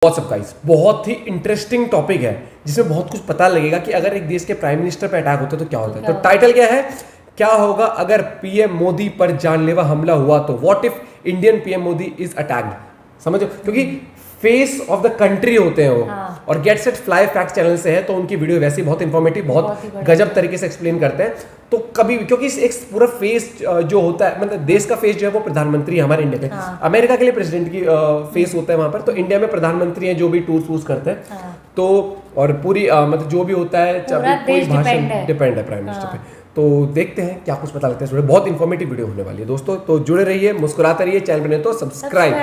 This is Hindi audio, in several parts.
व्हाट्सअप गाइस, बहुत ही इंटरेस्टिंग टॉपिक है जिसमें बहुत कुछ पता लगेगा कि अगर एक देश के प्राइम मिनिस्टर पे अटैक होता है तो क्या होता है। तो टाइटल क्या है, क्या होगा अगर पीएम मोदी पर जानलेवा हमला हुआ तो what if Indian PM Modi is attacked. समझो, क्योंकि फेस ऑफ द कंट्री होते हैं वो। हाँ। और get set fly fact channel से है तो उनकी वीडियो वैसे ही बहुत इंफॉर्मेटिव, बहुत गजब तरीके से एक्सप्लेन करते हैं। तो कभी क्योंकि एक पूरा फेस जो होता है, मतलब देश का फेस जो है वो प्रधानमंत्री है हमारे इंडिया के। हाँ। अमेरिका के लिए प्रेसिडेंट की फेस होता है वहां पर, तो इंडिया में प्रधानमंत्री हैं जो भी टूर्स करते हैं। हाँ। तो और पूरी मतलब जो भी होता है, पूरा कोई देश भाषण डिपेंड है। डिपेंड है प्राइम मिनिस्टर हाँ। पे। तो देखते हैं क्या कुछ पता लगता है। बहुत इंफॉर्मेटिव वीडियो होने वाली है दोस्तों, तो जुड़े रहिए, मुस्कुराते रहिए, चैनल बने तो सब्सक्राइब।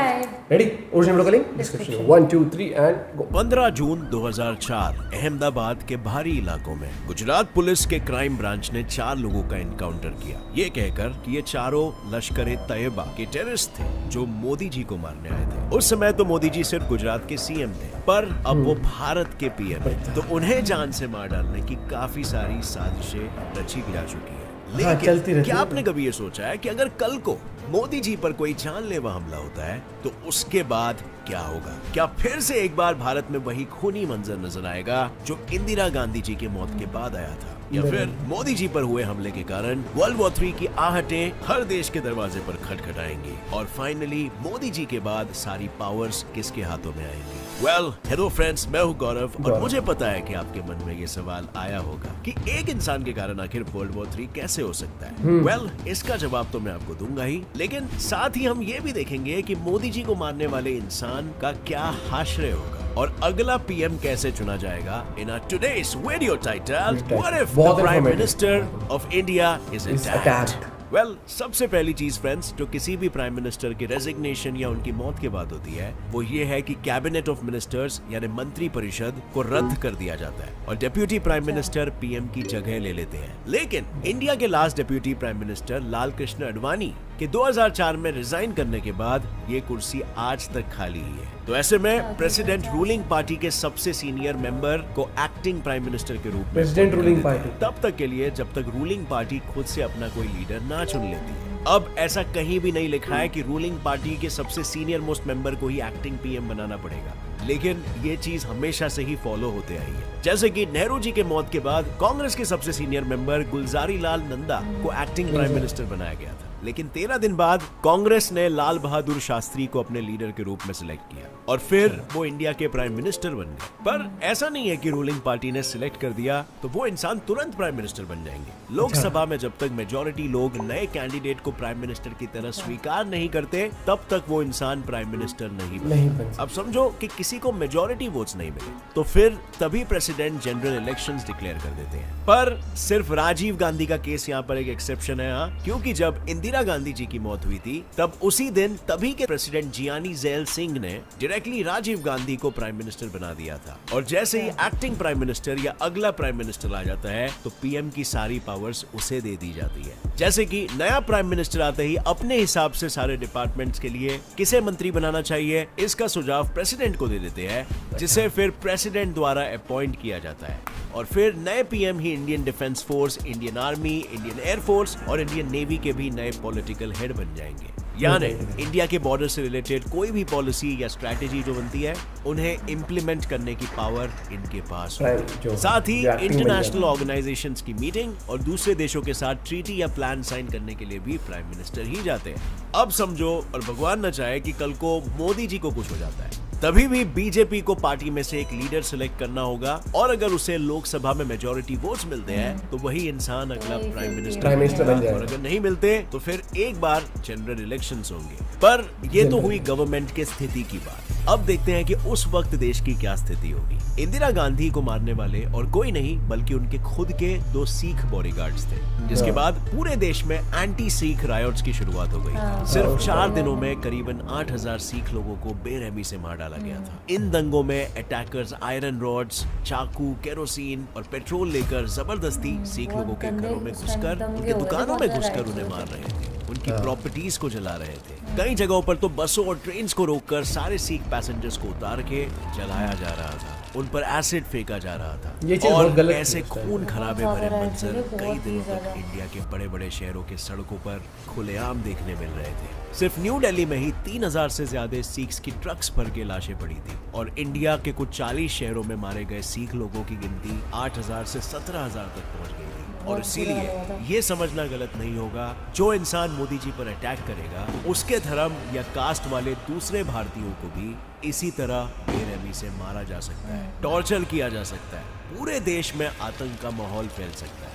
रेडी? ओरिजिनल वीडियो का लिंक डिस्क्रिप्शन। 1 2 3 and go. 15 जून 2004 अहमदाबाद के भारी इलाकों में गुजरात पुलिस के क्राइम ब्रांच ने 4 लोगों का एनकाउंटर किया, ये कहकर कि ये चारों लश्कर-ए-तैयबा के टेररिस्ट थे जो मोदी जी को मारने आए थे। उस समय तो मोदी जी सिर्फ गुजरात के सीएम थे, पर अब वो भारत के पीएम हैं, तो उन्हें जान से मार डालने की काफी सारी साजिशें रची जा चुकी है। हाँ, चलती लेकिन रहती क्या है। आपने कभी ये सोचा है कि अगर कल को मोदी जी पर कोई जानलेवा हमला होता है तो उसके बाद क्या होगा? क्या फिर से एक बार भारत में वही खूनी मंजर नजर आएगा जो इंदिरा गांधी जी की मौत के बाद आया था, या फिर मोदी जी पर हुए हमले के कारण वर्ल्ड वॉर 3 की आहटें हर देश के दरवाजे पर खटखटाएंगी और फाइनली मोदी जी के बाद सारी पावर्स किसके हाथों में आएंगी? वेल, हेलो फ्रेंड्स, मैं हूं गौरव और मुझे पता है कि आपके मन में ये सवाल आया होगा कि एक इंसान के कारण आखिर वर्ल्ड वॉर 3 कैसे हो सकता है। वेल, इसका जवाब तो मैं आपको दूंगा ही, लेकिन साथ ही हम ये भी देखेंगे कि मोदी जी को मारने वाले इंसान का क्या हाशरे होगा और अगला पीएम कैसे चुना जाएगा। In our today's video title, what if the prime minister of India is attacked. Well, सबसे पहली चीज फ्रेंड्स जो किसी भी प्राइम मिनिस्टर के रेजिग्नेशन या उनकी मौत के बाद होती है वो ये है कि कैबिनेट ऑफ मिनिस्टर्स यानी मंत्री परिषद को रद्द कर दिया जाता है और डेप्यूटी प्राइम मिनिस्टर पीएम की जगह ले लेते हैं। लेकिन इंडिया के last deputy prime minister Lal Krishna Advani के 2004 में रिजाइन करने के बाद ये कुर्सी आज तक खाली ही है। तो ऐसे में प्रेसिडेंट रूलिंग पार्टी के सबसे सीनियर मेंबर को एक्टिंग प्राइम मिनिस्टर के रूप में प्रेसिडेंट रूलिंग पार्टी तब तक के लिए जब तक रूलिंग पार्टी खुद से अपना कोई लीडर ना चुन लेती है। अब ऐसा कहीं भी नहीं लिखा है कि रूलिंग पार्टी के सबसे सीनियर मोस्ट मेंबर को ही एक्टिंग पीएम बनाना पड़ेगा, लेकिन ये चीज हमेशा से ही फॉलो होते आई है। जैसे कि नेहरू जी के मौत के बाद कांग्रेस के सबसे सीनियर मेंबर गुलजारी लाल नंदा को एक्टिंग प्राइम मिनिस्टर बनाया गया था, लेकिन 13 दिन बाद कांग्रेस ने लाल बहादुर शास्त्री को अपने लीडर के रूप में सिलेक्ट किया और फिर वो इंडिया के प्राइम मिनिस्टर बन गए। पर ऐसा नहीं है कि रूलिंग पार्टी ने सिलेक्ट कर दिया तो वो इंसान तुरंत प्राइम मिनिस्टर बन जाएंगे। लोकसभा में जब तक मेजोरिटी लोग नए कैंडिडेट को प्राइम मिनिस्टर की तरह स्वीकार नहीं करते तब तक वो इंसान प्राइम मिनिस्टर नहीं बनता। अब समझो कि किसी को मेजोरिटी वोट्स नहीं मिले तो फिर तभी प्रेसिडेंट जनरल इलेक्शंस डिक्लेयर कर देते हैं। पर सिर्फ राजीव गांधी का केस यहाँ पर एक एक्सेप्शन है, क्योंकि जब इंदिरा गांधी जी की मौत हुई थी तब उसी दिन तभी के प्रेसिडेंट जियानी ज़ैल सिंह ने डायरेक्टली राजीव गांधी को प्राइम मिनिस्टर बना दिया था और जैसे ही एक्टिंग प्राइम मिनिस्टर या अगला प्राइम मिनिस्टर आ जाता है तो पीएम की सारी पावर्स उसे दे दी जाती है। जैसे कि नया प्राइम मिनिस्टर आते ही अपने हिसाब से सारे डिपार्टमेंट्स के लिए किसे मंत्री बनाना चाहिए इसका सुझाव प्रेसिडेंट को दे देते हैं, जिसे फिर प्रेसिडेंट द्वारा अपॉइंट किया जाता है और फिर नए पीएम ही Indian defence force, Indian army, Indian air force और इंडियन नेवी के भी नए पॉलिटिकल हेड बन जाएंगे। यानी इंडिया के बॉर्डर से रिलेटेड कोई भी पॉलिसी या स्ट्रैटेजी जो बनती है उन्हें इम्प्लीमेंट करने की पावर इनके पास होगी। साथ ही इंटरनेशनल ऑर्गेनाइजेशंस की मीटिंग और दूसरे देशों के साथ ट्रीटी या प्लान साइन करने के लिए भी प्राइम मिनिस्टर ही जाते हैं। अब समझो और भगवान न चाहे कि कल को मोदी जी को कुछ हो जाता है, तभी भी बीजेपी को पार्टी में से एक लीडर सिलेक्ट करना होगा और अगर उसे लोकसभा में मेजोरिटी वोट्स मिलते हैं तो वही इंसान अगला प्राइम मिनिस्टर बन जाएगा और अगर नहीं मिलते तो फिर एक बार जनरल इलेक्शंस होंगे। पर ये तो हुई गवर्नमेंट के स्थिति की बात। अब देखते हैं कि उस वक्त देश की क्या स्थिति होगी। इंदिरा गांधी को मारने वाले और कोई नहीं बल्कि उनके खुद के 2 सिख बॉडीगार्ड्स थे, जिसके बाद पूरे देश में एंटी सिख रायोट्स की शुरुआत हो गई। सिर्फ 4 दिनों में करीबन 8000 सिख लोगों को बेरहमी से मार डाला गया था। इन दंगों में अटैकर्स आयरन रॉड्स, चाकू, केरोसिन और पेट्रोल लेकर जबरदस्ती सिख लोगों के घरों में घुसकर, उनकी दुकानों में घुसकर उन्हें मार रहे थे। उनकी प्रॉपर्टीज को जला रहे थे। कई जगहों पर तो बसों और ट्रेन को रोककर सारे सिख पैसेंजर्स को उतार के जलाया जा रहा था, उन पर एसिड फेंका जा रहा था। ये चीज़ बहुत और गलत थी ऐसे उस टाइम। खून खराबे भरे बहुत मंजर ज्यादा कई बहुत दिनों ही तक ज्यादा। इंडिया के बड़े बड़े शहरों के सड़कों पर खुलेआम देखने मिल रहे थे। सिर्फ न्यू दिल्ली में ही 3000 से ज्यादा सिख्स की ट्रक्स भर के लाशें पड़ी थी और इंडिया के कुछ 40 शहरों में मारे गए सिख लोगों की गिनती 8000 से 17000 तक पहुंच गई थी। और बहुत इसीलिए बुरा लगा था। ये समझना गलत नहीं होगा, जो इंसान मोदी जी पर अटैक करेगा उसके धर्म या कास्ट वाले दूसरे भारतीयों को भी इसी तरह बेरहमी से मारा जा सकता है, टॉर्चर किया जा सकता है, पूरे देश में आतंक का माहौल फैल सकता है।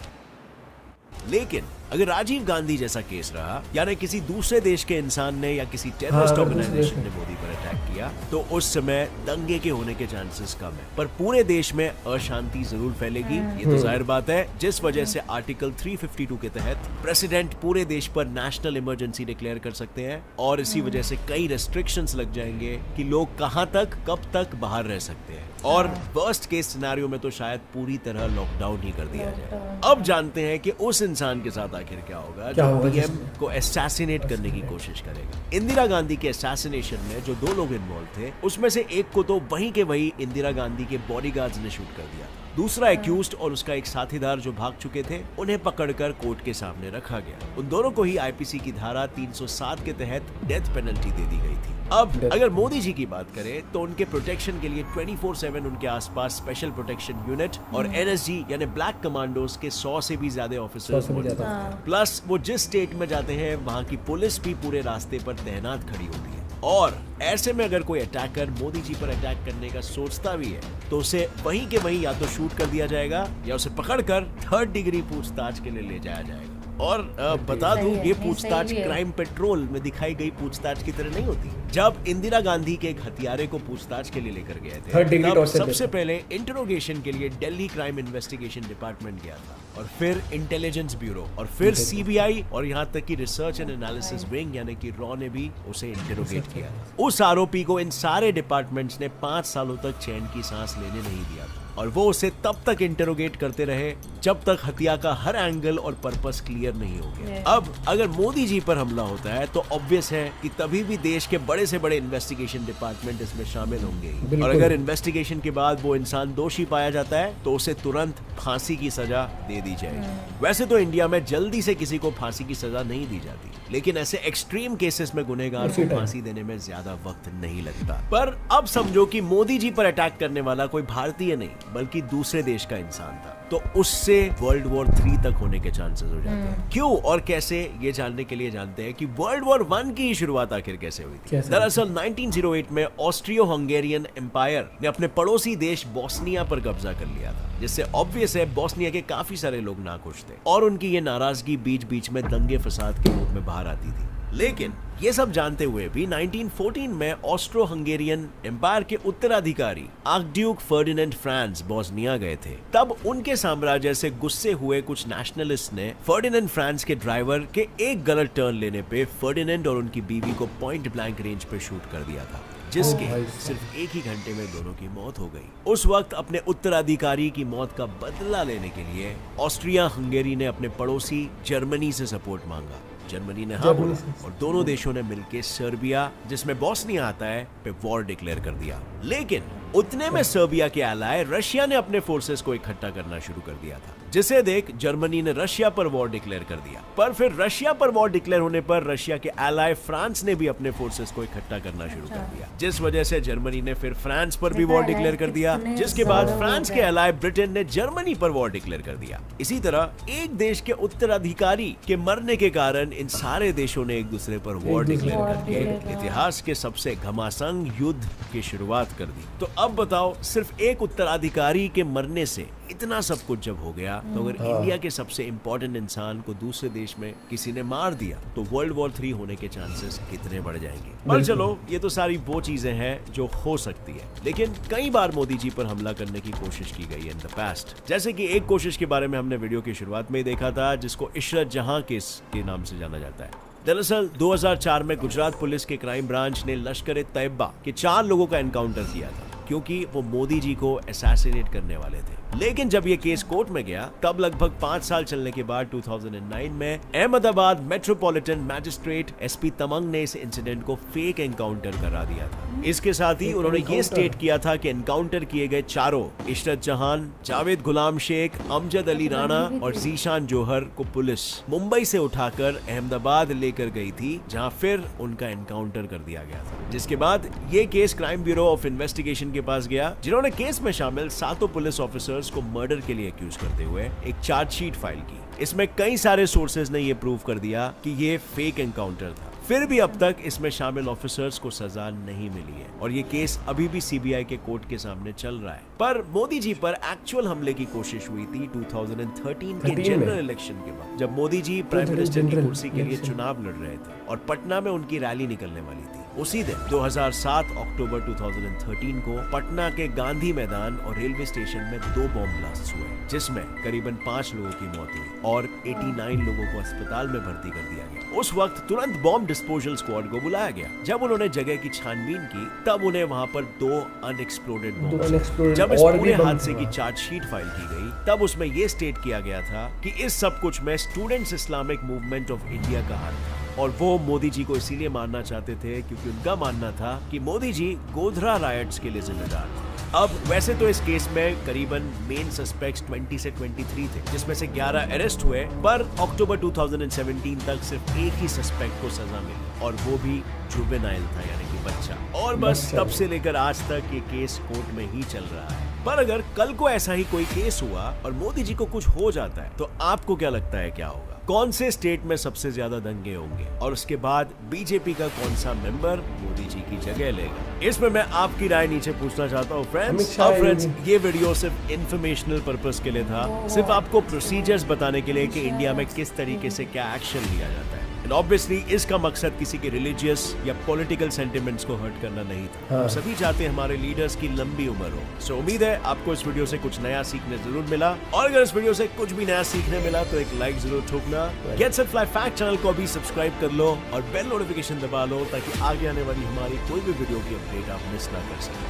लेकिन अगर राजीव गांधी जैसा केस रहा, यानी किसी दूसरे देश के इंसान ने या किसी टेररिस्ट अगर दूसरे देश ऑर्गेनाइजेशन ने मोदी पर अटैक किया तो उस समय दंगे के होने के चांसेस कम है, पर पूरे देश में अशांति जरूर फैलेगी। ये तो जाहिर बात है, जिस वजह से आर्टिकल 352 के तहत प्रेसिडेंट पूरे देश पर नेशनल इमरजेंसी डिक्लेयर कर सकते हैं और इसी वजह से कई रेस्ट्रिक्शंस लग जाएंगे कि लोग कहां तक कब तक बाहर रह सकते हैं और वर्स्ट केस सिनेरियो में तो शायद पूरी तरह लॉकडाउन ही कर दिया जाए। अब जानते हैं कि उस इंसान के साथ आखिर क्या होगा क्या जो होगा पीएम को असैसिनेट करने की कोशिश करेगा। इंदिरा गांधी के असैसिनेशन में जो 2 लोग इन्वॉल्व थे उसमें से एक को तो वहीं के वहीं इंदिरा गांधी के बॉडीगार्ड्स ने शूट कर दिया। दूसरा एक्यूज्ड और उसका एक साथीदार जो भाग चुके थे उन्हें पकड़कर कोर्ट के सामने रखा गया। उन दोनों को ही आईपीसी की धारा 307 के तहत डेथ पेनल्टी दे दी गई थी। अब अगर मोदी जी की बात करें तो उनके प्रोटेक्शन के लिए 24/7 उनके आसपास स्पेशल प्रोटेक्शन यूनिट और एनएसजी यानी ब्लैक कमांडोज के 100 से भी ज्यादा 100 ऑफिसर्स से भी मौजूद ज्यादा। हैं। प्लस वो जिस स्टेट में जाते हैं वहां की पुलिस भी पूरे रास्ते पर तैनात खड़ी होती है और ऐसे में अगर कोई अटैकर मोदी जी पर अटैक करने का सोचता भी है तो उसे वहीं के वहीं या तो शूट कर दिया जाएगा या उसे पकड़कर 3rd डिग्री पूछताछ के लिए ले जाया जाएगा। और बता दूं, सही है, ये नहीं, पूछताछ सही भी है। क्राइम पेट्रोल में दिखाई गई पूछताछ की तरह नहीं होती। जब इंदिरा गांधी के एक हत्यारे को पूछताछ के लिए लेकर गए थे 3rd डिग्री तब टॉर्चर सबसे देते। पहले इंटरोगेशन के लिए दिल्ली क्राइम इन्वेस्टिगेशन डिपार्टमेंट गया था और फिर इंटेलिजेंस ब्यूरो और फिर सीबीआई और यहाँ तक कि रिसर्च एंड एनालिसिस विंग यानी कि रॉ ने भी उसे इंटरोगेट किया। उस आरोपी को इन सारे डिपार्टमेंट्स ने 5 सालों तक चैन की सांस लेने नहीं दिया था और वो उसे तब तक इंटरोगेट करते रहे जब तक हत्या का हर एंगल और पर्पस क्लियर नहीं हो गया। अब अगर मोदी जी पर हमला होता है तो ऑब्वियस है कि तभी भी देश के बड़े से बड़े इन्वेस्टिगेशन डिपार्टमेंट इसमें शामिल होंगे ही। बिल्कुल। और अगर इन्वेस्टिगेशन के बाद वो इंसान दोषी पाया जाता है तो उसे तुरंत फांसी की सजा दे दी जाएगी। वैसे तो इंडिया में जल्दी से किसी को फांसी की सजा नहीं दी जाती, लेकिन ऐसे एक्सट्रीम केसेस में गुनहगार उसी को टाइम। फांसी देने में ज्यादा वक्त नहीं लगता। पर अब समझो कि मोदी जी पर अटैक करने वाला कोई भारतीय नहीं बल्कि दूसरे देश का इंसान था, तो उससे वर्ल्ड वॉर 3 तक होने के चांसेस हो जाते हैं। क्यों और कैसे, ये जानने के लिए जानते हैं कि वर्ल्ड वॉर 1 की शुरुआत आखिर कैसे हुई थी। कैसे? दरअसल 1908 में ऑस्ट्रियो हंगेरियन एम्पायर ने अपने पड़ोसी देश बोस्निया पर कब्जा कर लिया था, जिससे ऑब्वियस है बोस्निया के काफी सारे लोग नाखुश थे और उनकी ये नाराजगी बीच बीच में दंगे फसाद के रूप में बाहर आती थी। लेकिन ये सब जानते हुए भी 1914 में ऑस्ट्रो हंगेरियन एम्पायर के उत्तराधिकारी आर्कड्यूक फर्डिनेंड फ्रांस बोस्निया गए थे। तब उनके साम्राज्य से गुस्से हुए कुछ नेशनलिस्ट ने फर्डिनेंड फ्रांस के ड्राइवर के एक गलत टर्न लेने पे फर्डिनेंड और उनकी बीवी को पॉइंट ब्लैंक रेंज पे शूट कर दिया था, जिसके भाई साहब। सिर्फ एक ही घंटे में दोनों की मौत हो गई। उस वक्त अपने उत्तराधिकारी की मौत का बदला लेने के लिए ऑस्ट्रिया हंगेरी ने अपने पड़ोसी जर्मनी से सपोर्ट मांगा। जर्मनी ने हाँ बोला और दोनों देशों ने मिलकर सर्बिया, जिसमें बोस्निया आता है, पे वॉर डिक्लेयर कर दिया। लेकिन उतने में सर्बिया के एलाय रशिया ने अपने फोर्सेस को इकट्ठा करना शुरू कर दिया था, जिसे देख जर्मनी ने रशिया पर वॉर डिक्लेयर कर दिया। पर फिर रशिया पर वॉर डिक्लेयर होने पर रशिया के एलाय फ्रांस ने भी अपने फोर्सेस को इकट्ठा करना शुरू कर दिया, जिस वजह से जर्मनी ने फिर फ्रांस पर भी वॉर डिक्लेयर कर दिया, जिसके बाद फ्रांस के एलाय ब्रिटेन ने जर्मनी पर वॉर डिक्लेयर कर दिया। इसी तरह एक देश के उत्तराधिकारी के मरने के कारण इन सारे देशों ने एक दूसरे पर वॉर डिक्लेयर करके इतिहास के सबसे घमासान युद्ध की शुरुआत कर दी। तो अब बताओ, सिर्फ एक उत्तराधिकारी के मरने से इतना सब कुछ जब हो गया, तो अगर इंडिया के सबसे इंपॉर्टेंट इंसान को दूसरे देश में किसी ने मार दिया तो वर्ल्ड वॉर 3 होने के चांसेस कितने बढ़ जाएंगे। पर चलो, ये तो सारी वो चीजें हैं जो हो सकती है, लेकिन कई बार मोदी जी पर हमला करने की कोशिश की गई इन द पास्ट। जैसे कि एक कोशिश के बारे में हमने वीडियो की शुरुआत में ही देखा था, जिसको इशरत जहां केस के नाम से जाना जाता है। दरअसल 2004 में गुजरात पुलिस के क्राइम ब्रांच ने लश्कर-ए-तैयबा के 4 लोगों का एनकाउंटर किया था, क्योंकि वो मोदी जी को असैसिनेट करने वाले थे। लेकिन जब ये केस कोर्ट में गया तब लगभग 5 साल चलने के बाद 2009 में Ahmedabad metropolitan magistrate SP Tamang ने इस इंसिडेंट को फेक एनकाउंटर करा दिया था। इसके साथ ही उन्होंने ये स्टेट किया था कि एनकाउंटर किए गए चारों, इशरत जहान, जावेद गुलाम शेख, अमजद अली राणा और जीशान जोहर को पुलिस मुंबई से उठाकर अहमदाबाद लेकर गई थी, जहां फिर उनका एनकाउंटर कर दिया गया था। जिसके बाद ये case crime bureau of investigation के पास गया, जिन्होंने केस में शामिल 7 पुलिस ऑफिसर्स को मर्डर के लिए एक्यूज करते हुए एक चार्जशीट फाइल की। इसमें कई सारे सोर्सेज ने ये प्रूव कर दिया कि ये फेक एनकाउंटर था। फिर भी अब तक इसमें शामिल ऑफिसर्स को सजा नहीं मिली है और ये केस अभी भी सीबीआई के कोर्ट के सामने चल रहा है। पर मोदी जी पर एक्चुअल हमले की कोशिश हुई थी 2013 के जनरल इलेक्शन के बाद, जब मोदी जी प्राइम मिनिस्टर की कुर्सी के लिए चुनाव लड़ रहे थे और पटना में उनकी रैली निकलने वाली थी। उसी दिन 2007 अक्टूबर 2013 को पटना के गांधी मैदान और रेलवे स्टेशन में 2 बॉम्ब ब्लास्ट हुए, जिसमें करीबन 5 लोगों की मौत हुई और 89 लोगों को अस्पताल में भर्ती कर दिया गया। उस वक्त तुरंत बॉम्ब डिस्पोजल स्क्वाड को बुलाया गया। जब उन्होंने जगह की छानबीन की तब उन्हें वहां पर 2 अनएक्सप्लोडेड बॉम्ब, जब इस पूरे हादसे की चार्जशीट फाइल की गई तब उसमें यह स्टेट किया गया था कि इस सब कुछ में students Islamic movement of India का हाथ था और वो मोदी जी को इसीलिए मारना चाहते थे क्योंकि उनका मानना था कि मोदी जी गोधरा रायट्स के लिए जिम्मेदार थे। अब वैसे तो इस केस में करीबन मेन सस्पेक्ट्स 20 से 23 थे, जिसमें से 11 अरेस्ट हुए, पर अक्टूबर 2017 तक सिर्फ एक ही सस्पेक्ट को सजा मिली और वो भी जुवेनाइल था, यानी कि बच्चा। और बस तब से लेकर आज तक ये केस कोर्ट में ही चल रहा है। पर अगर कल को ऐसा ही कोई केस हुआ और मोदी जी को कुछ हो जाता है तो आपको क्या लगता है क्या होगा? कौन से स्टेट में सबसे ज्यादा दंगे होंगे और उसके बाद बीजेपी का कौन सा मेंबर मोदी जी की जगह लेगा? इसमें मैं आपकी राय नीचे पूछना चाहता हूँ फ्रेंड्स। ये वीडियो सिर्फ इंफॉर्मेशनल पर्पस के लिए था, सिर्फ आपको प्रोसीजर्स बताने के लिए कि इंडिया में किस तरीके से क्या एक्शन लिया जाता है। एंड ऑब्वियसली इसका मकसद किसी के रिलीजियस या पॉलिटिकल सेंटिमेंट्स को हर्ट करना नहीं था। हम सभी चाहते हैं हमारे लीडर्स की लंबी उम्र हो। सो उम्मीद है आपको इस वीडियो से कुछ नया सीखने जरूर मिला और अगर इस वीडियो से कुछ भी नया सीखने मिला तो एक लाइक जरूर ठोकना। Gets it fly fact channel को भी सब्सक्राइब कर लो और बेल नोटिफिकेशन दबा लो ताकि आगे आने वाली हमारी कोई भी वीडियो की अपडेट आप मिस ना कर सकें।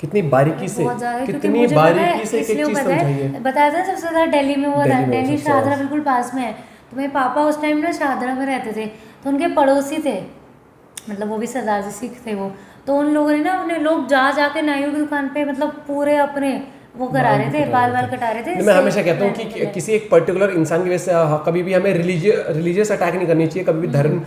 कितनी बारीकी से कितनी बारीकी से एक चीज समझाइए। बताया था सबसे ज्यादा दिल्ली में वो था, दिल्ली शाहदरा बिल्कुल पास में है। तो मेरे पापा उस टाइम ना शाहदरा में रहते थे, तो उनके पड़ोसी थे, मतलब वो भी सरदार जी सिख थे वो। तो उन लोगों ने ना अपने लोग जाके नाइयों की दुकान पे मतलब पूरे अपने वो करा रहे थे, बाल कटा रहे थे। मैं हमेशा कहता हूँ कि किसी एक पर्टिकुलर इंसान की वजह से कभी भी हमें रिलीजियस अटैक नहीं करनी चाहिए, कभी भी धर्म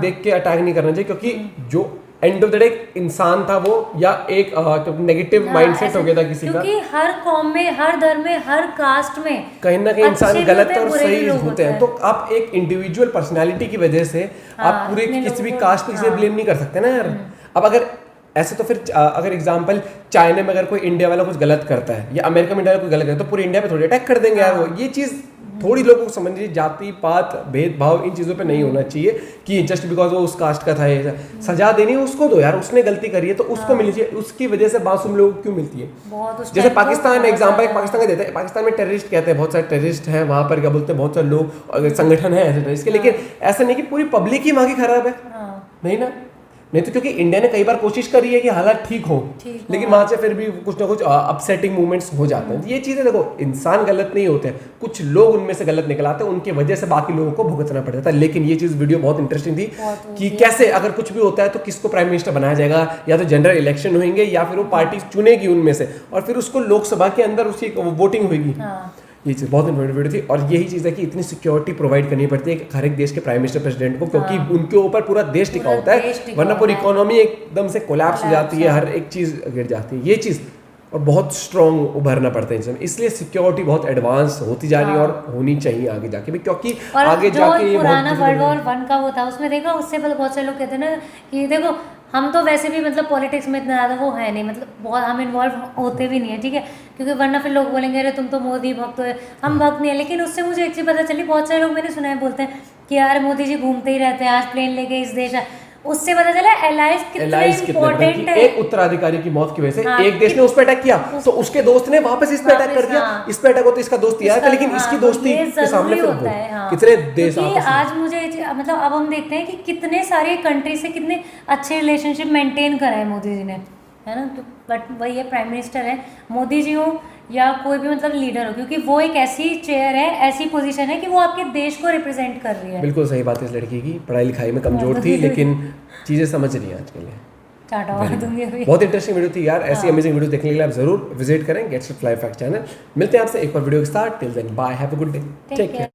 देख के अटैक नहीं करना चाहिए, क्योंकि जो एंड ऑफ द डे इंसान था वो या एक नेगेटिव माइंडसेट हो गया था किसी का। क्योंकि हर कौम में, हर धर्म में, हर कास्ट में कहीं ना कहीं इंसान गलत और सही होते हैं। तो आप एक इंडिविजुअल पर्सनालिटी की वजह से आप पूरे किसी भी कास्ट पे ब्लेम नहीं कर सकते ना यार। अब अगर ऐसे तो फिर अगर एग्जांपल चाइना में अगर कोई इंडिया वाला कुछ गलत करता है या अमेरिका में इंडिया वाला कोई गलत करता है तो पूरे इंडिया पे थोड़ी अटैक कर देंगे यार वो। ये चीज़ थोड़ी लोगों को समझिए, जाति पात भेदभाव इन चीज़ों पे नहीं होना चाहिए कि जस्ट बिकॉज वो उस कास्ट का था। ये सजा देनी है उसको दो यार, उसने गलती करी है तो उसको मिलनी चाहिए। उसकी वजह से मासूम लोगों को क्यों मिलती है? जैसे पाकिस्तान एग्जाम्पल पाकिस्तान का देते हैं, पाकिस्तान में टेररिस्ट कहते हैं, बहुत सारे टेररिस्ट हैं वहाँ पर, क्या बोलते हैं, बहुत सारे लोग संगठन है ऐसे टेररिस्ट के, लेकिन ऐसा नहीं कि पूरी पब्लिक ही वहाँ की खराब है, नहीं ना। नहीं तो क्योंकि इंडिया ने कई बार कोशिश करी है कि हालात ठीक हो, लेकिन वहां से फिर भी कुछ ना कुछ अपसेटिंग मूवमेंट्स हो जाते हैं। ये चीजें देखो, इंसान गलत नहीं होते हैं, कुछ लोग उनमें से गलत निकल आते हैं, उनकी वजह से बाकी लोगों को भुगतना पड़ जाता है। लेकिन ये चीज वीडियो बहुत इंटरेस्टिंग थी कि कैसे अगर कुछ भी होता है तो किसको प्राइम मिनिस्टर बनाया जाएगा, या तो जनरल इलेक्शन होंगे या फिर वो पार्टी चुनेगी उनमें से और फिर उसको लोकसभा के अंदर उसकी वोटिंग होगी। ये चीज़ बहुत इंपॉर्टेंट वीडियो थी। और यही चीज़ है कि इतनी सिक्योरिटी प्रोवाइड करनी पड़ती है हर एक देश के प्राइम मिनिस्टर प्रेसिडेंट को, क्योंकि उनके ऊपर पूरा देश टिका होता है, वरना पूरी इकोनॉमी एकदम से कोलैप्स हो जाती है, हर एक चीज़ गिर जाती है। ये चीज़ और बहुत स्ट्रॉन्ग उभरना पड़ता है इसमें, इसलिए सिक्योरिटी बहुत एडवांस होती जा रही है और होनी चाहिए आगे जाके भी, क्योंकि आगे जाके ये पुराना वर्ल्ड वॉर 1 का वो था, उसमें देखा, उससे पहले बहुत सारे लोग कहते हैं ना कि देखो हम तो वैसे भी मतलब पॉलिटिक्स में इतना ज़्यादा वो है नहीं, मतलब बहुत हम इन्वॉल्व होते भी नहीं है, ठीक है, क्योंकि वरना फिर लोग बोलेंगे अरे तुम तो मोदी भक्त हो, हम भक्त नहीं है। लेकिन उससे मुझे एक चीज़ पता चली, बहुत सारे लोग मैंने सुना है बोलते हैं कि यार मोदी जी घूमते ही रहते हैं, आज प्लेन लेके इस देश है, उससे पता चला एलाइज कितने इंपॉर्टेंट है। एक उत्तराधिकारी की मौत की वजह से एक देश ने उस पर अटैक किया तो उसके दोस्त ने वापस इस पे अटैक कर दिया, इस पे अटैक हो तो इसका दोस्त यार था, लेकिन इसकी दोस्ती के सामने फिर कितने देश आज मुझे मतलब अब हम देखते हैं कि कितने सारे कंट्री से कितने अच्छे रिलेशनशिप मेंटेन करा है मोदी जी ने। है ना। तो बट वही है, प्राइम मिनिस्टर है, मोदी जी हो या कोई भी मतलब लीडर हो, क्योंकि वो एक ऐसी चेयर है, ऐसी पोजीशन है कि वो आपके देश को रिप्रेजेंट कर रही है। बिल्कुल सही बात है इस लड़की की, पढ़ाई लिखाई में कमजोर थी लेकिन चीज़ें समझ रही है आजकल। टाटा मार दूंगी अभी। बहुत इंटरेस्टिंग वीडियो थी यार, ऐसी अमेजिंग वीडियो देखने के लिए आप जरूर विजिट करें gets it fly fact channel. मिलते हैं आपसे एक और वीडियो के साथ, till then bye, have a good day, take care.